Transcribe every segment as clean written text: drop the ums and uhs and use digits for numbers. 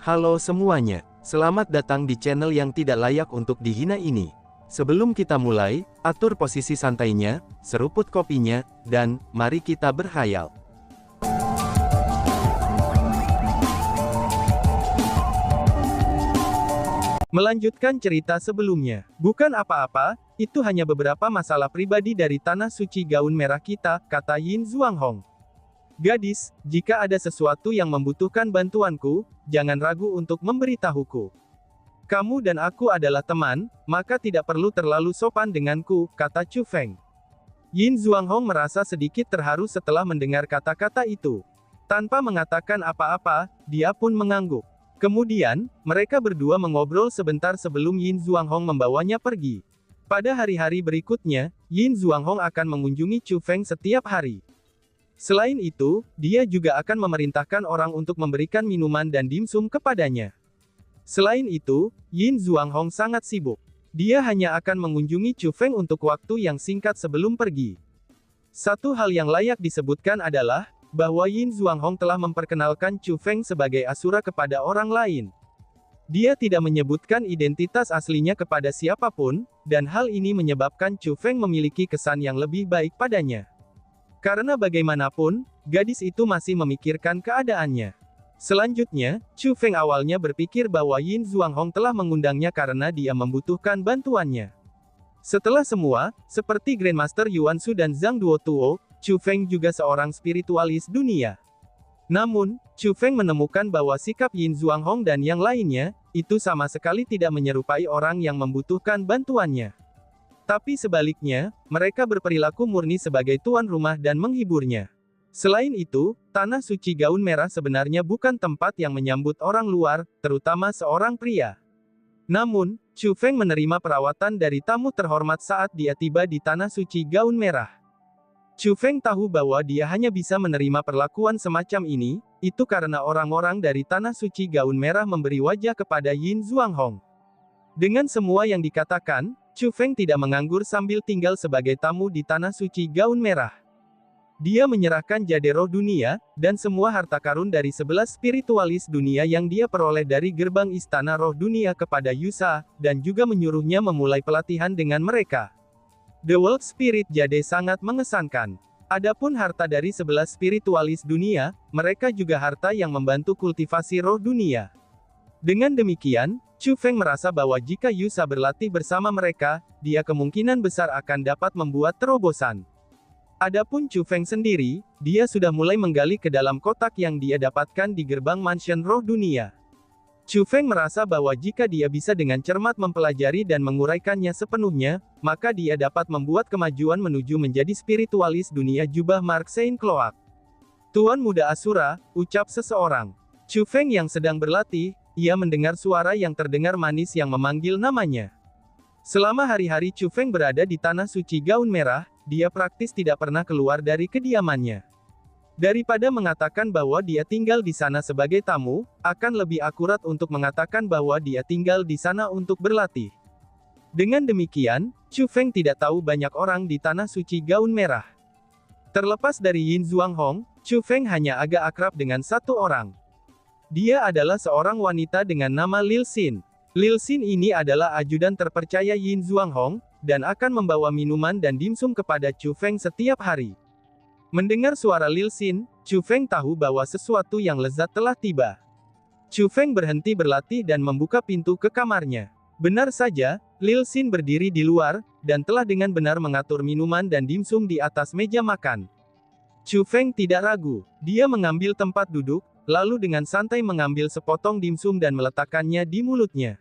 Halo semuanya, selamat datang di channel yang tidak layak untuk dihina ini. Sebelum kita mulai, atur posisi santainya, seruput kopinya, dan mari kita berhayal. Melanjutkan cerita sebelumnya, bukan apa-apa, itu hanya beberapa masalah pribadi dari tanah suci gaun merah kita, kata Yin Zhuanghong. Gadis, jika ada sesuatu yang membutuhkan bantuanku, jangan ragu untuk memberitahuku. Kamu dan aku adalah teman, maka tidak perlu terlalu sopan denganku, kata Chu Feng. Yin Zhuanghong merasa sedikit terharu setelah mendengar kata-kata itu. Tanpa mengatakan apa-apa, dia pun mengangguk. Kemudian, mereka berdua mengobrol sebentar sebelum Yin Zhuanghong membawanya pergi. Pada hari-hari berikutnya, Yin Zhuanghong akan mengunjungi Chu Feng setiap hari. Selain itu, dia juga akan memerintahkan orang untuk memberikan minuman dan dimsum kepadanya. Selain itu, Yin Zhuanghong sangat sibuk. Dia hanya akan mengunjungi Chu Feng untuk waktu yang singkat sebelum pergi. Satu hal yang layak disebutkan adalah, bahwa Yin Zhuanghong telah memperkenalkan Chu Feng sebagai Asura kepada orang lain. Dia tidak menyebutkan identitas aslinya kepada siapapun, dan hal ini menyebabkan Chu Feng memiliki kesan yang lebih baik padanya. Karena bagaimanapun, gadis itu masih memikirkan keadaannya. Selanjutnya, Chu Feng awalnya berpikir bahwa Yin Zhuanghong telah mengundangnya karena dia membutuhkan bantuannya. Setelah semua, seperti Grandmaster Yuan Shu dan Zhang Duotuo, Chu Feng juga seorang spiritualis dunia. Namun, Chu Feng menemukan bahwa sikap Yin Zhuanghong dan yang lainnya, itu sama sekali tidak menyerupai orang yang membutuhkan bantuannya. Tapi sebaliknya, mereka berperilaku murni sebagai tuan rumah dan menghiburnya. Selain itu, tanah suci gaun merah sebenarnya bukan tempat yang menyambut orang luar, terutama seorang pria. Namun, Chu Feng menerima perawatan dari tamu terhormat saat dia tiba di tanah suci gaun merah. Chu Feng tahu bahwa dia hanya bisa menerima perlakuan semacam ini, itu karena orang-orang dari tanah suci gaun merah memberi wajah kepada Yin Zhuanghong. Dengan semua yang dikatakan, Chu Feng tidak menganggur sambil tinggal sebagai tamu di tanah suci gaun merah. Dia menyerahkan jade roh dunia, dan semua harta karun dari 11 spiritualis dunia yang dia peroleh dari gerbang istana roh dunia kepada Yusa, dan juga menyuruhnya memulai pelatihan dengan mereka. The World Spirit Jade sangat mengesankan. Adapun harta dari 11 spiritualis dunia, mereka juga harta yang membantu kultivasi roh dunia. Dengan demikian, Chu Feng merasa bahwa jika Yusa berlatih bersama mereka, dia kemungkinan besar akan dapat membuat terobosan. Adapun Chu Feng sendiri, dia sudah mulai menggali ke dalam kotak yang dia dapatkan di gerbang mansion roh dunia. Chu Feng merasa bahwa jika dia bisa dengan cermat mempelajari dan menguraikannya sepenuhnya, maka dia dapat membuat kemajuan menuju menjadi spiritualis dunia jubah Mark Saint Cloak. Tuan Muda Asura, ucap seseorang. Chu Feng yang sedang berlatih, ia mendengar suara yang terdengar manis yang memanggil namanya. Selama hari-hari Chu Feng berada di tanah suci gaun merah, dia praktis tidak pernah keluar dari kediamannya. Daripada mengatakan bahwa dia tinggal di sana sebagai tamu, akan lebih akurat untuk mengatakan bahwa dia tinggal di sana untuk berlatih. Dengan demikian, Chu Feng tidak tahu banyak orang di tanah suci gaun merah. Terlepas dari Yin Zhuanghong, Chu Feng hanya agak akrab dengan satu orang. Dia adalah seorang wanita dengan nama Lil Xin. Lil Xin ini adalah ajudan terpercaya Yin Zhuanghong, dan akan membawa minuman dan dimsum kepada Chu Feng setiap hari. Mendengar suara Lil Xin, Chu Feng tahu bahwa sesuatu yang lezat telah tiba. Chu Feng berhenti berlatih dan membuka pintu ke kamarnya. Benar saja, Lil Xin berdiri di luar, dan telah dengan benar mengatur minuman dan dimsum di atas meja makan. Chu Feng tidak ragu, dia mengambil tempat duduk, lalu dengan santai mengambil sepotong dimsum dan meletakkannya di mulutnya.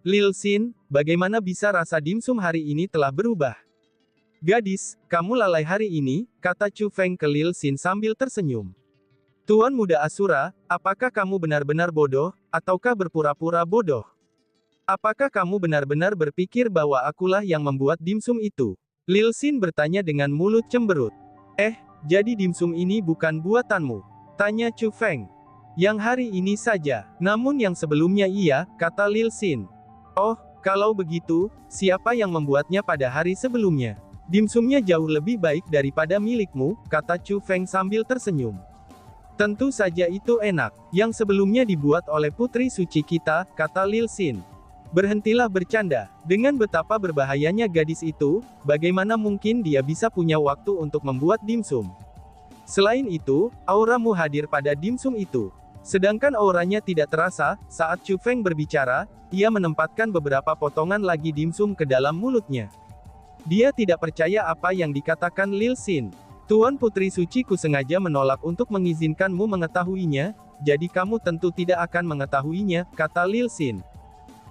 Lil Xin, bagaimana bisa rasa dimsum hari ini telah berubah? Gadis, kamu lalai hari ini, kata Chu Feng ke Lil Xin sambil tersenyum. Tuan Muda Asura, apakah kamu benar-benar bodoh, ataukah berpura-pura bodoh? Apakah kamu benar-benar berpikir bahwa akulah yang membuat dimsum itu? Lil Xin bertanya dengan mulut cemberut. Jadi dimsum ini bukan buatanmu? Tanya Chu Feng. Yang hari ini saja, namun yang sebelumnya iya, kata Lil Xin. Oh, kalau begitu, siapa yang membuatnya pada hari sebelumnya? Dimsumnya jauh lebih baik daripada milikmu, kata Chu Feng sambil tersenyum. Tentu saja itu enak. Yang sebelumnya dibuat oleh putri suci kita, kata Lil Xin. Berhentilah bercanda. Dengan betapa berbahayanya gadis itu, bagaimana mungkin dia bisa punya waktu untuk membuat dimsum? Selain itu, auramu hadir pada dimsum itu. Sedangkan auranya tidak terasa, saat Chu Feng berbicara, ia menempatkan beberapa potongan lagi dimsum ke dalam mulutnya. Dia tidak percaya apa yang dikatakan Lil Xin. Tuan Putri Suci-ku sengaja menolak untuk mengizinkanmu mengetahuinya, jadi kamu tentu tidak akan mengetahuinya, kata Lil Xin.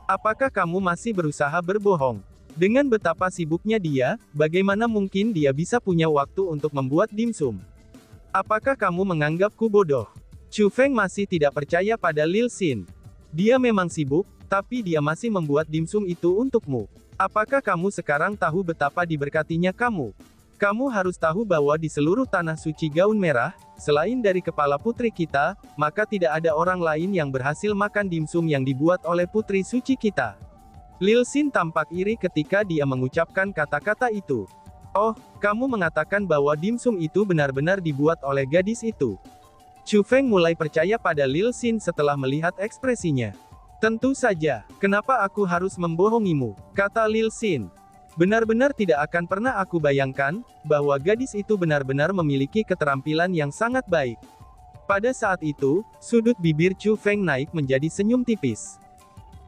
Apakah kamu masih berusaha berbohong? Dengan betapa sibuknya dia, bagaimana mungkin dia bisa punya waktu untuk membuat dimsum? Apakah kamu menganggapku bodoh? Chu Feng masih tidak percaya pada Lil Xin. Dia memang sibuk, tapi dia masih membuat dimsum itu untukmu. Apakah kamu sekarang tahu betapa diberkatinya kamu? Kamu harus tahu bahwa di seluruh tanah suci gaun merah, selain dari kepala putri kita, maka tidak ada orang lain yang berhasil makan dimsum yang dibuat oleh putri suci kita. Lil Xin tampak iri ketika dia mengucapkan kata-kata itu. Oh, kamu mengatakan bahwa dimsum itu benar-benar dibuat oleh gadis itu. Chu Feng mulai percaya pada Lil Xin setelah melihat ekspresinya. Tentu saja, kenapa aku harus membohongimu, kata Lil Xin. Benar-benar tidak akan pernah aku bayangkan, bahwa gadis itu benar-benar memiliki keterampilan yang sangat baik. Pada saat itu, sudut bibir Chu Feng naik menjadi senyum tipis.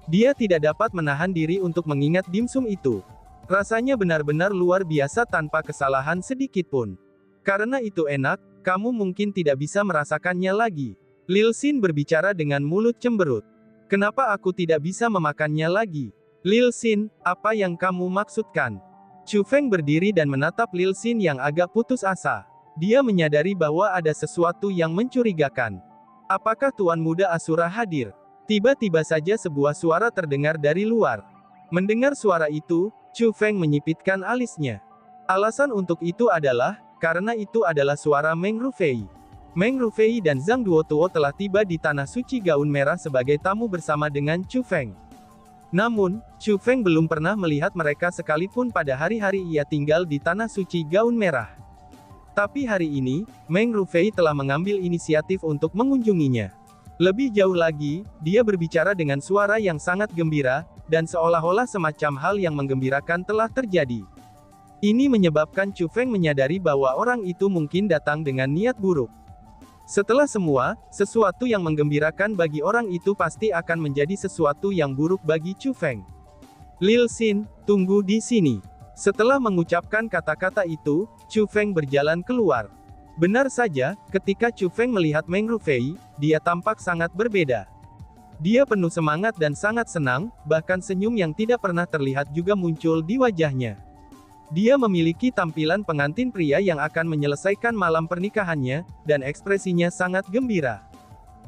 Dia tidak dapat menahan diri untuk mengingat dimsum itu. Rasanya benar-benar luar biasa tanpa kesalahan sedikit pun. Karena itu enak, kamu mungkin tidak bisa merasakannya lagi. Lil Xin berbicara dengan mulut cemberut. Kenapa aku tidak bisa memakannya lagi? Lil Xin, apa yang kamu maksudkan? Chu Feng berdiri dan menatap Lil Xin yang agak putus asa. Dia menyadari bahwa ada sesuatu yang mencurigakan. Apakah Tuan Muda Asura hadir? Tiba-tiba saja sebuah suara terdengar dari luar. Mendengar suara itu, Chu Feng menyipitkan alisnya. Alasan untuk itu adalah, karena itu adalah suara Meng Rufei. Meng Rufei dan Zhang Duotuo telah tiba di Tanah Suci Gaun Merah sebagai tamu bersama dengan Chu Feng. Namun, Chu Feng belum pernah melihat mereka sekalipun pada hari-hari ia tinggal di Tanah Suci Gaun Merah. Tapi hari ini, Meng Rufei telah mengambil inisiatif untuk mengunjunginya. Lebih jauh lagi, dia berbicara dengan suara yang sangat gembira, dan seolah-olah semacam hal yang menggembirakan telah terjadi. Ini menyebabkan Chu Feng menyadari bahwa orang itu mungkin datang dengan niat buruk. Setelah semua, sesuatu yang menggembirakan bagi orang itu pasti akan menjadi sesuatu yang buruk bagi Chu Feng. Lil Xin, tunggu di sini. Setelah mengucapkan kata-kata itu, Chu Feng berjalan keluar. Benar saja, ketika Chu Feng melihat Meng Rufei, dia tampak sangat berbeda. Dia penuh semangat dan sangat senang, bahkan senyum yang tidak pernah terlihat juga muncul di wajahnya. Dia memiliki tampilan pengantin pria yang akan menyelesaikan malam pernikahannya, dan ekspresinya sangat gembira.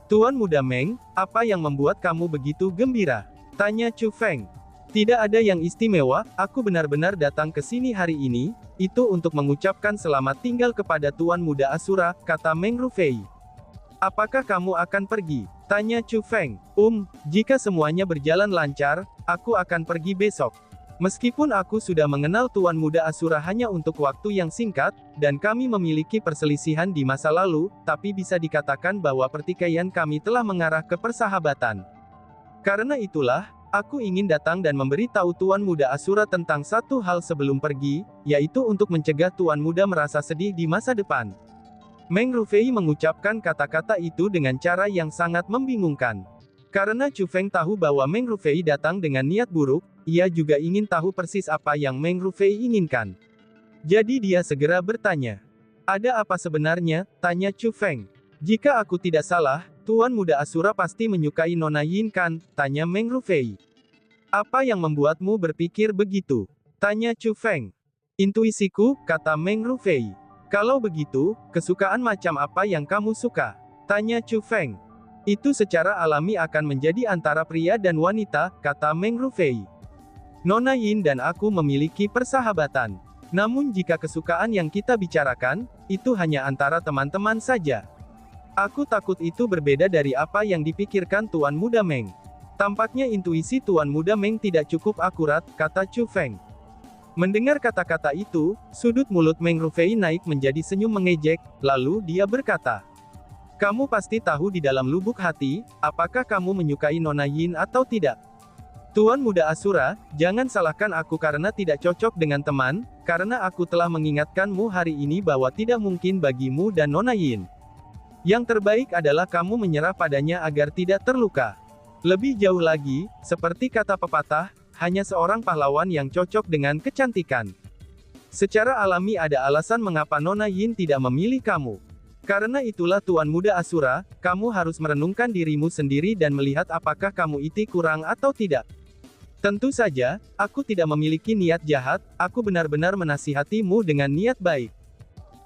Tuan Muda Meng, apa yang membuat kamu begitu gembira? Tanya Chu Feng. Tidak ada yang istimewa, aku benar-benar datang ke sini hari ini, itu untuk mengucapkan selamat tinggal kepada Tuan Muda Asura, kata Meng Rufei. Apakah kamu akan pergi? Tanya Chu Feng. Jika semuanya berjalan lancar, aku akan pergi besok. Meskipun aku sudah mengenal Tuan Muda Asura hanya untuk waktu yang singkat, dan kami memiliki perselisihan di masa lalu, tapi bisa dikatakan bahwa pertikaian kami telah mengarah ke persahabatan. Karena itulah, aku ingin datang dan memberitahu Tuan Muda Asura tentang satu hal sebelum pergi, yaitu untuk mencegah Tuan Muda merasa sedih di masa depan. Meng Rufei mengucapkan kata-kata itu dengan cara yang sangat membingungkan. Karena Chu Feng tahu bahwa Meng Rufei datang dengan niat buruk, ia juga ingin tahu persis apa yang Meng Rufei inginkan. Jadi dia segera bertanya. Ada apa sebenarnya? Tanya Chu Feng. Jika aku tidak salah, Tuan Muda Asura pasti menyukai Nona Yin kan? Tanya Meng Rufei. Apa yang membuatmu berpikir begitu? Tanya Chu Feng. Intuisiku, kata Meng Rufei. Kalau begitu, kesukaan macam apa yang kamu suka? Tanya Chu Feng. Itu secara alami akan menjadi antara pria dan wanita, kata Meng Rufei. Nona Yin dan aku memiliki persahabatan. Namun jika kesukaan yang kita bicarakan, itu hanya antara teman-teman saja. Aku takut itu berbeda dari apa yang dipikirkan Tuan Muda Meng. Tampaknya intuisi Tuan Muda Meng tidak cukup akurat, kata Chu Feng. Mendengar kata-kata itu, sudut mulut Meng Rufei naik menjadi senyum mengejek, lalu dia berkata. Kamu pasti tahu di dalam lubuk hati, apakah kamu menyukai Nona Yin atau tidak. Tuan Muda Asura, jangan salahkan aku karena tidak cocok dengan teman, karena aku telah mengingatkanmu hari ini bahwa tidak mungkin bagimu dan Nona Yin. Yang terbaik adalah kamu menyerah padanya agar tidak terluka. Lebih jauh lagi, seperti kata pepatah, hanya seorang pahlawan yang cocok dengan kecantikan. Secara alami ada alasan mengapa Nona Yin tidak memilih kamu. Karena itulah Tuan Muda Asura, kamu harus merenungkan dirimu sendiri dan melihat apakah kamu itu kurang atau tidak. Tentu saja, aku tidak memiliki niat jahat, aku benar-benar menasihatimu dengan niat baik.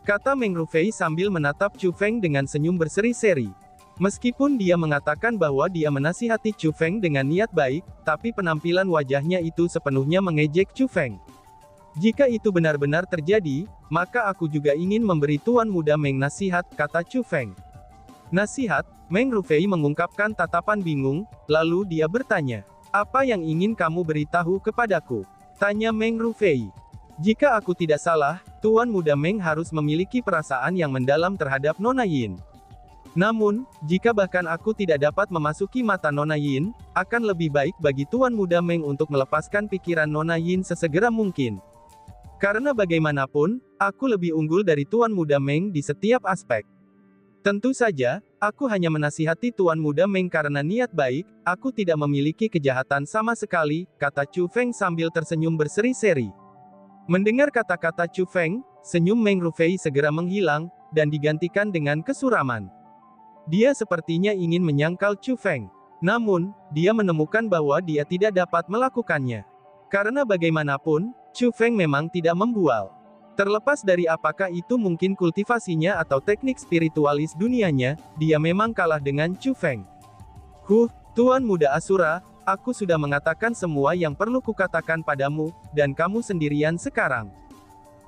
Kata Meng Rufei sambil menatap Chu Feng dengan senyum berseri-seri. Meskipun dia mengatakan bahwa dia menasihati Chu Feng dengan niat baik, tapi penampilan wajahnya itu sepenuhnya mengejek Chu Feng. Jika itu benar-benar terjadi, maka aku juga ingin memberi Tuan Muda Meng nasihat, kata Chu Feng. Nasihat? Meng Rufei mengungkapkan tatapan bingung, lalu dia bertanya. Apa yang ingin kamu beritahu kepadaku? Tanya Meng Rufei. Jika aku tidak salah, Tuan Muda Meng harus memiliki perasaan yang mendalam terhadap Nona Yin. Namun, jika bahkan aku tidak dapat memasuki mata Nona Yin, akan lebih baik bagi Tuan Muda Meng untuk melepaskan pikiran Nona Yin sesegera mungkin. Karena bagaimanapun, aku lebih unggul dari Tuan Muda Meng di setiap aspek. Tentu saja, aku hanya menasihati Tuan Muda Meng karena niat baik, aku tidak memiliki kejahatan sama sekali, kata Chu Feng sambil tersenyum berseri-seri. Mendengar kata-kata Chu Feng, senyum Meng Rufei segera menghilang, dan digantikan dengan kesuraman. Dia sepertinya ingin menyangkal Chu Feng. Namun, dia menemukan bahwa dia tidak dapat melakukannya. Karena bagaimanapun, Chu Feng memang tidak membual. Terlepas dari apakah itu mungkin kultivasinya atau teknik spiritualis dunianya, dia memang kalah dengan Chu Feng. Tuan Muda Asura, aku sudah mengatakan semua yang perlu kukatakan padamu, dan kamu sendirian sekarang.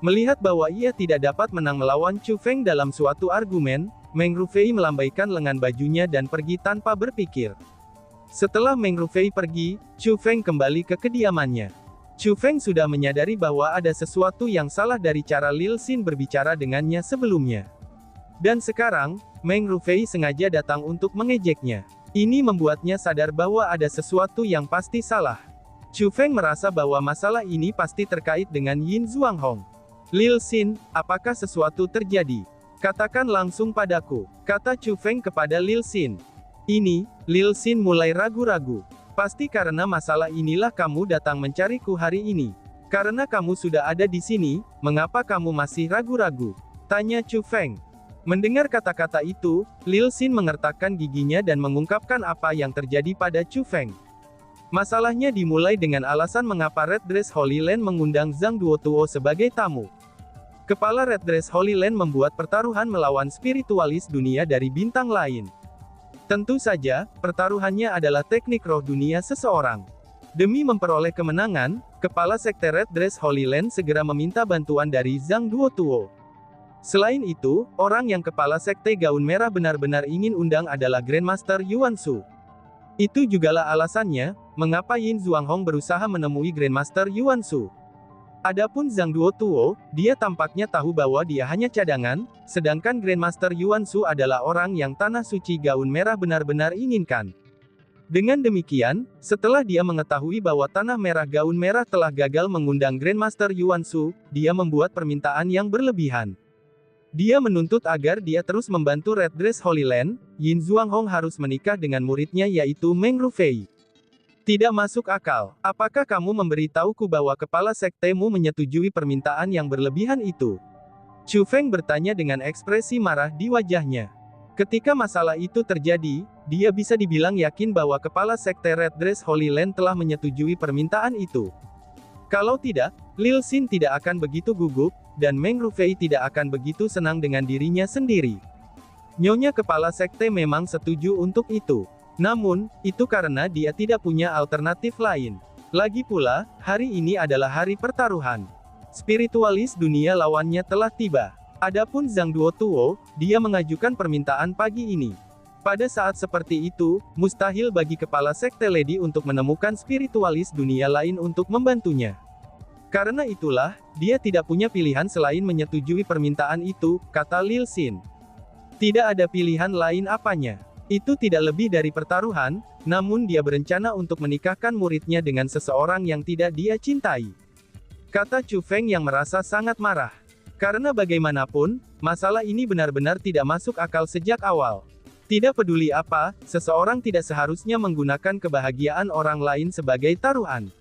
Melihat bahwa ia tidak dapat menang melawan Chu Feng dalam suatu argumen, Meng Rufei melambaikan lengan bajunya dan pergi tanpa berpikir. Setelah Meng Rufei pergi, Chu Feng kembali ke kediamannya. Chu Feng sudah menyadari bahwa ada sesuatu yang salah dari cara Lil Xin berbicara dengannya sebelumnya. Dan sekarang, Meng Rufei sengaja datang untuk mengejeknya. Ini membuatnya sadar bahwa ada sesuatu yang pasti salah. Chu Feng merasa bahwa masalah ini pasti terkait dengan Yin Zhuanghong. Lil Xin, apakah sesuatu terjadi? Katakan langsung padaku, kata Chu Feng kepada Lil Xin. Lil Xin mulai ragu-ragu. Pasti karena masalah inilah kamu datang mencariku hari ini. Karena kamu sudah ada di sini, mengapa kamu masih ragu-ragu? Tanya Chu Feng. Mendengar kata-kata itu, Lil Xin mengertakkan giginya dan mengungkapkan apa yang terjadi pada Chu Feng. Masalahnya dimulai dengan alasan mengapa Red Dress Holy Land mengundang Zhang Duotuo sebagai tamu. Kepala Red Dress Holy Land membuat pertaruhan melawan spiritualis dunia dari bintang lain. Tentu saja, pertaruhannya adalah teknik roh dunia seseorang. Demi memperoleh kemenangan, Kepala Sekte Red Dress Holy Land segera meminta bantuan dari Zhang Duotuo. Selain itu, orang yang Kepala Sekte Gaun Merah benar-benar ingin undang adalah Grandmaster Yuan Shu. Itu jugalah alasannya, mengapa Yin Zhuanghong berusaha menemui Grandmaster Yuan Shu. Adapun Zhang Duotuo, dia tampaknya tahu bahwa dia hanya cadangan, sedangkan Grandmaster Yuan Shu adalah orang yang Tanah Suci Gaun Merah benar-benar inginkan. Dengan demikian, setelah dia mengetahui bahwa Tanah Merah Gaun Merah telah gagal mengundang Grandmaster Yuan Shu, dia membuat permintaan yang berlebihan. Dia menuntut agar dia terus membantu Red Dress Holy Land, Yin Zhuanghong harus menikah dengan muridnya yaitu Meng Rufei. Tidak masuk akal. Apakah kamu memberitahuku bahwa kepala sektemu menyetujui permintaan yang berlebihan itu? Chu Feng bertanya dengan ekspresi marah di wajahnya. Ketika masalah itu terjadi, dia bisa dibilang yakin bahwa kepala sekte Red Dress Holy Land telah menyetujui permintaan itu. Kalau tidak, Lil Xin tidak akan begitu gugup, dan Meng Rufei tidak akan begitu senang dengan dirinya sendiri. Nyonya kepala sekte memang setuju untuk itu. Namun, itu karena dia tidak punya alternatif lain. Lagi pula, hari ini adalah hari pertaruhan. Spiritualis dunia lawannya telah tiba. Adapun Zhang Duotuo, dia mengajukan permintaan pagi ini. Pada saat seperti itu, mustahil bagi kepala sekte Lady untuk menemukan spiritualis dunia lain untuk membantunya. Karena itulah, dia tidak punya pilihan selain menyetujui permintaan itu, kata Lil Xin. Tidak ada pilihan lain apanya. Itu tidak lebih dari pertaruhan, namun dia berencana untuk menikahkan muridnya dengan seseorang yang tidak dia cintai. Kata Chu Feng yang merasa sangat marah. Karena bagaimanapun, masalah ini benar-benar tidak masuk akal sejak awal. Tidak peduli apa, seseorang tidak seharusnya menggunakan kebahagiaan orang lain sebagai taruhan.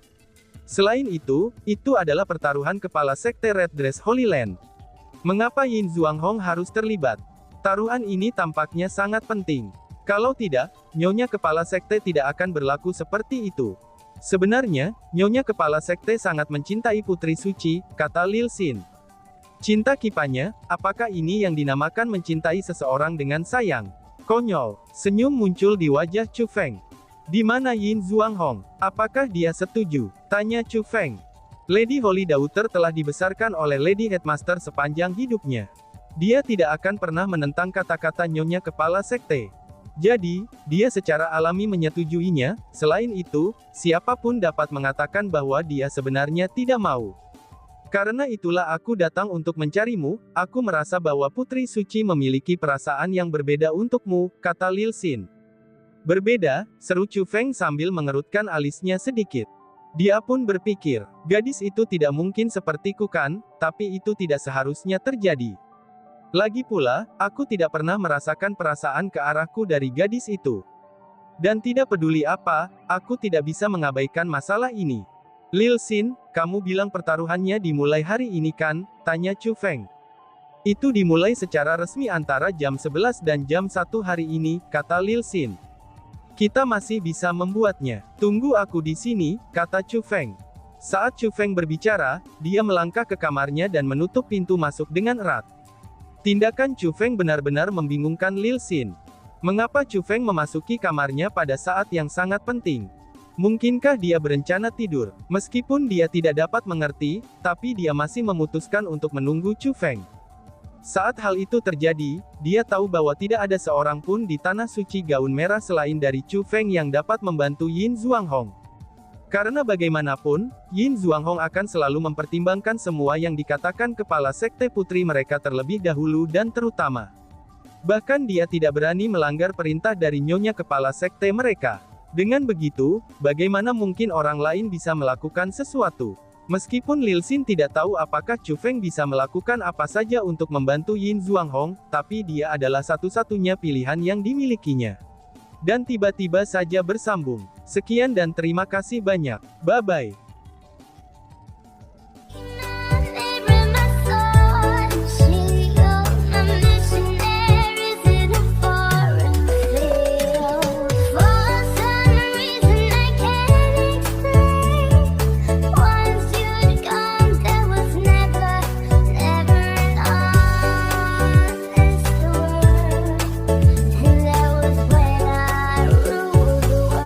Selain itu adalah pertaruhan kepala sekte Red Dress Holy Land. Mengapa Yin Zhuanghong harus terlibat? Taruhan ini tampaknya sangat penting. Kalau tidak, Nyonya Kepala Sekte tidak akan berlaku seperti itu. Sebenarnya, Nyonya Kepala Sekte sangat mencintai Putri Suci, kata Lil Xin. Cinta kipanya, apakah ini yang dinamakan mencintai seseorang dengan sayang? Konyol. Senyum muncul di wajah Chu Feng. Di mana Yin Zhuanghong? Apakah dia setuju? Tanya Chu Feng. Lady Holy Daughter telah dibesarkan oleh Lady Headmaster sepanjang hidupnya. Dia tidak akan pernah menentang kata-kata Nyonya Kepala Sekte. Jadi, dia secara alami menyetujuinya. Selain itu, siapapun dapat mengatakan bahwa dia sebenarnya tidak mau. Karena itulah aku datang untuk mencarimu, aku merasa bahwa Putri Suci memiliki perasaan yang berbeda untukmu, kata Lil Xin. Berbeda, seru Chu Feng sambil mengerutkan alisnya sedikit. Dia pun berpikir, gadis itu tidak mungkin sepertiku kan, tapi itu tidak seharusnya terjadi. Lagi pula, aku tidak pernah merasakan perasaan ke arahku dari gadis itu. Dan tidak peduli apa, aku tidak bisa mengabaikan masalah ini. Lil Xin, kamu bilang pertaruhannya dimulai hari ini kan? Tanya Chu Feng. Itu dimulai secara resmi antara jam 11 dan jam 1 hari ini, kata Lil Xin. Kita masih bisa membuatnya. Tunggu aku di sini, kata Chu Feng. Saat Chu Feng berbicara, dia melangkah ke kamarnya dan menutup pintu masuk dengan erat. Tindakan Chu Feng benar-benar membingungkan Lil Xin. Mengapa Chu Feng memasuki kamarnya pada saat yang sangat penting? Mungkinkah dia berencana tidur? Meskipun dia tidak dapat mengerti, tapi dia masih memutuskan untuk menunggu Chu Feng. Saat hal itu terjadi, dia tahu bahwa tidak ada seorang pun di Tanah Suci Gaun Merah selain dari Chu Feng yang dapat membantu Yin Zhuanghong. Karena bagaimanapun, Yin Zhuanghong akan selalu mempertimbangkan semua yang dikatakan kepala sekte putri mereka terlebih dahulu dan terutama. Bahkan dia tidak berani melanggar perintah dari Nyonya Kepala Sekte mereka. Dengan begitu, bagaimana mungkin orang lain bisa melakukan sesuatu? Meskipun Lil Xin tidak tahu apakah Chu Feng bisa melakukan apa saja untuk membantu Yin Zhuanghong, tapi dia adalah satu-satunya pilihan yang dimilikinya. Dan tiba-tiba saja bersambung. Sekian dan terima kasih banyak. Bye-bye.